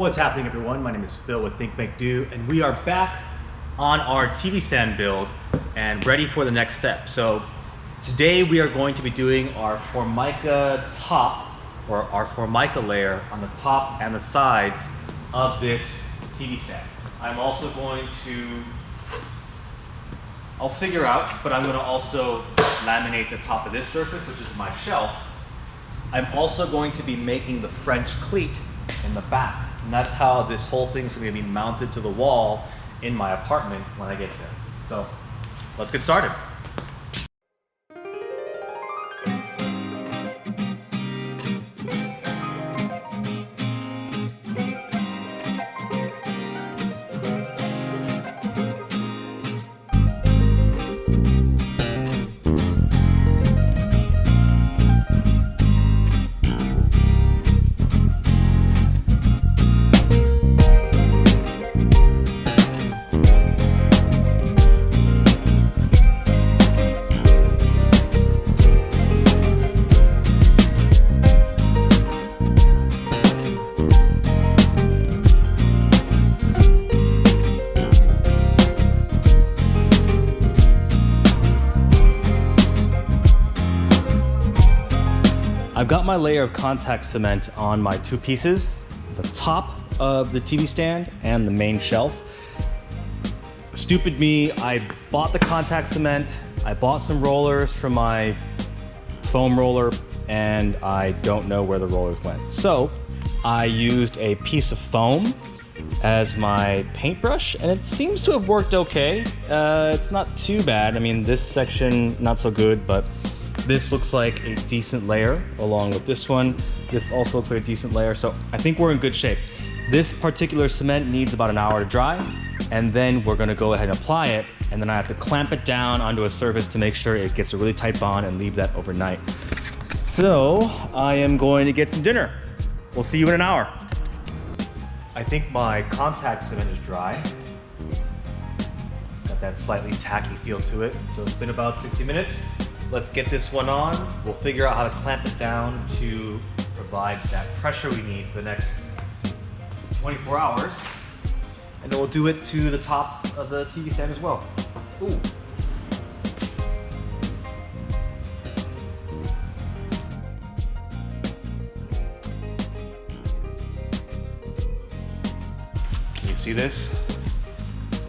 What's happening, everyone? My name is Phil with Think Make Do, and we are back on our TV stand build and ready for the next step. So today we are going to be doing our Formica top, or our Formica layer on the top and the sides of this TV stand. I'm also going to, I'll figure out, but I'm going to also laminate the top of this surface, which is my shelf. I'm also going to be making the French cleat in the back. And that's how this whole thing's going to be mounted to the wall in my apartment when I get there. So let's get started. I've got my layer of contact cement on my two pieces, the top of the TV stand and the main shelf. Stupid me, I bought the contact cement, I bought some rollers from my foam roller, and I don't know where the rollers went. So I used a piece of foam as my paintbrush, and it seems to have worked okay. It's not too bad. I mean, this section, not so good, but this looks like a decent layer along with this one. This also looks like a decent layer, so I think we're in good shape. This particular cement needs about an hour to dry, and then we're gonna go ahead and apply it, and then I have to clamp it down onto a surface to make sure it gets a really tight bond and leave that overnight. So I am going to get some dinner. We'll see you in an hour. I think my contact cement is dry. It's got that slightly tacky feel to it. So it's been about 60 minutes. Let's get this one on. We'll figure out how to clamp it down to provide that pressure we need for the next 24 hours. And then we'll do it to the top of the TV stand as well. Ooh. Can you see this?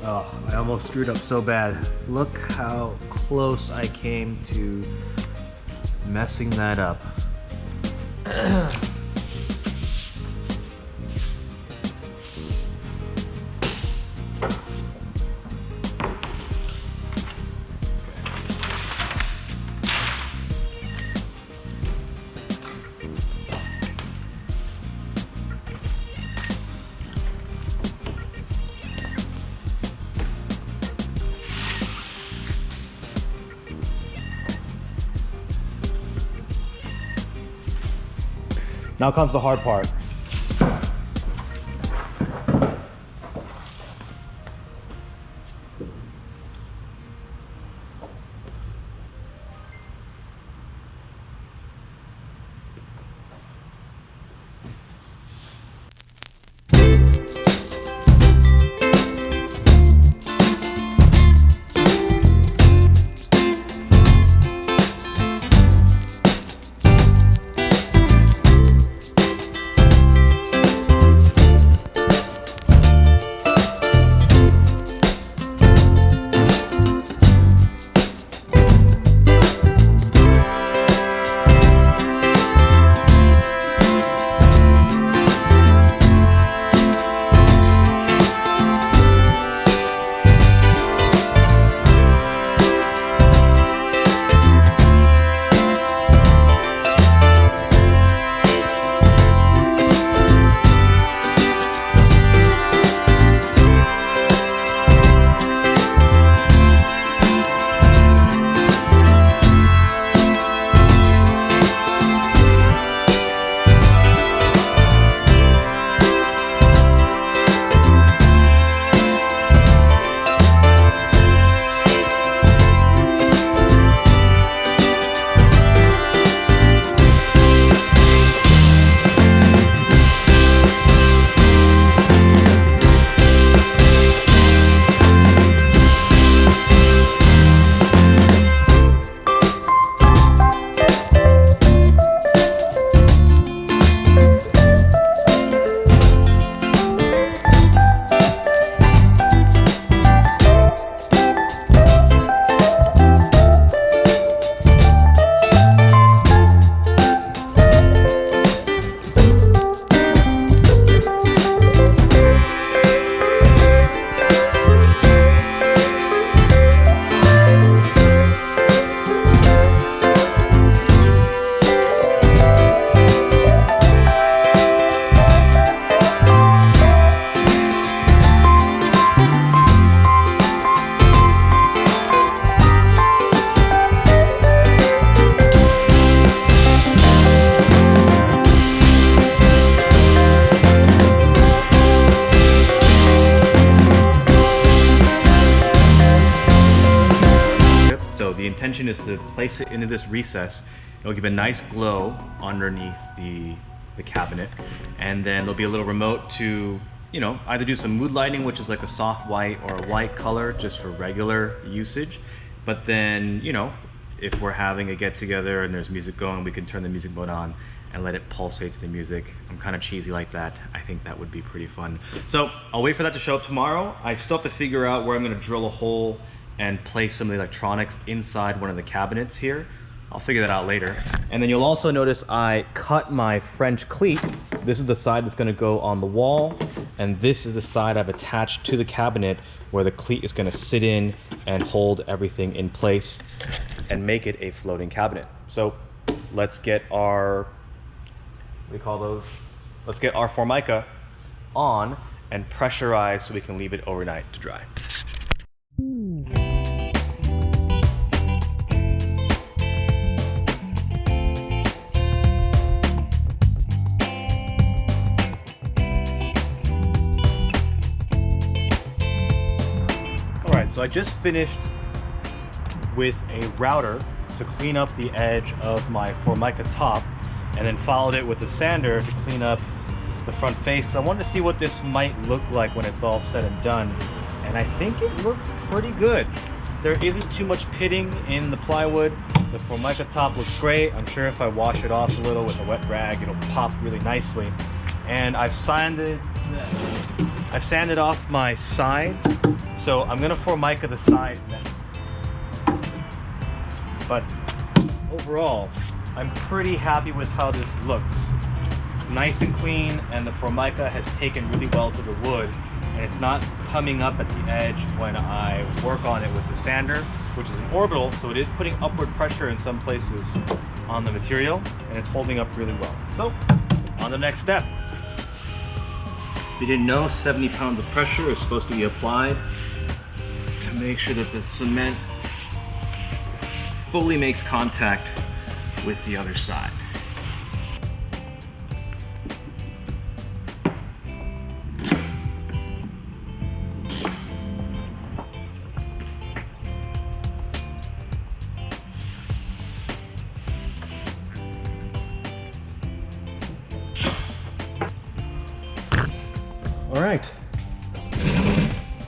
Oh, I almost screwed up so bad. Look how close I came to messing that up. Now comes the hard part. intention is to place it into this recess. It'll give a nice glow underneath the cabinet, and then there'll be a little remote to, you know, either do some mood lighting, which is like a soft white or a light color just for regular usage. But then, you know, if we're having a get together and there's music going, we can turn the music mode on and let it pulsate to the music. I'm kind of cheesy like that. I think that would be pretty fun. So I'll wait for that to show up tomorrow. I still have to figure out where I'm gonna drill a hole and place some of the electronics inside one of the cabinets here. I'll figure that out later. And then you'll also notice I cut my French cleat. This is the side that's gonna go on the wall, and this is the side I've attached to the cabinet where the cleat is gonna sit in and hold everything in place and make it a floating cabinet. So let's get our, what do you call those? Let's get our Formica on and pressurize so we can leave it overnight to dry. So I just finished with a router to clean up the edge of my Formica top, and then followed it with a sander to clean up the front face, because I wanted to see what this might look like when it's all said and done. And I think it looks pretty good. There isn't too much pitting in the plywood. The Formica top looks great. I'm sure if I wash it off a little with a wet rag, it'll pop really nicely. And I've sanded off my sides, so I'm gonna Formica the sides next. But overall, I'm pretty happy with how this looks. Nice and clean, and the Formica has taken really well to the wood, and it's not coming up at the edge when I work on it with the sander, which is an orbital, so it is putting upward pressure in some places on the material, and it's holding up really well. So, on to the next step. If you didn't know, 70 pounds of pressure is supposed to be applied to make sure that the cement fully makes contact with the other side. All right,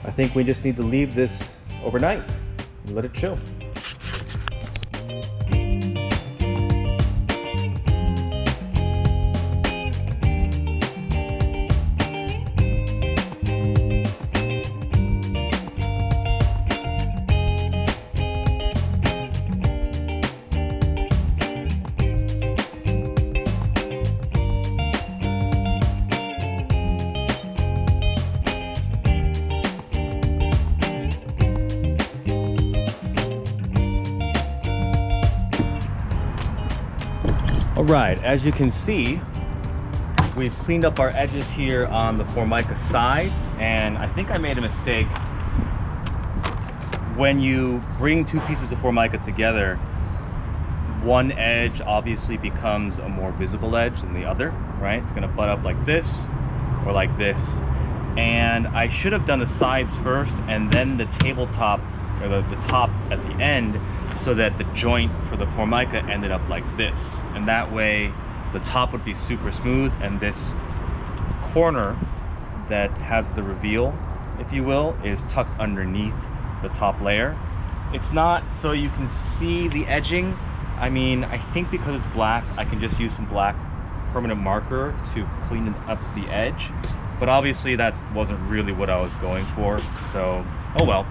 I think we just need to leave this overnight and let it chill. All right, as you can see, we've cleaned up our edges here on the Formica sides, and I think I made a mistake. When you bring two pieces of Formica together, one edge obviously becomes a more visible edge than the other, right? It's gonna butt up like this or like this. And I should have done the sides first and then the tabletop, or the top at the end, so that the joint for the Formica ended up like this. And that way the top would be super smooth, and this corner that has the reveal, if you will, is tucked underneath the top layer. It's not so you can see the edging. I mean, I think because it's black, I can just use some black permanent marker to clean up the edge. But obviously that wasn't really what I was going for, so oh well.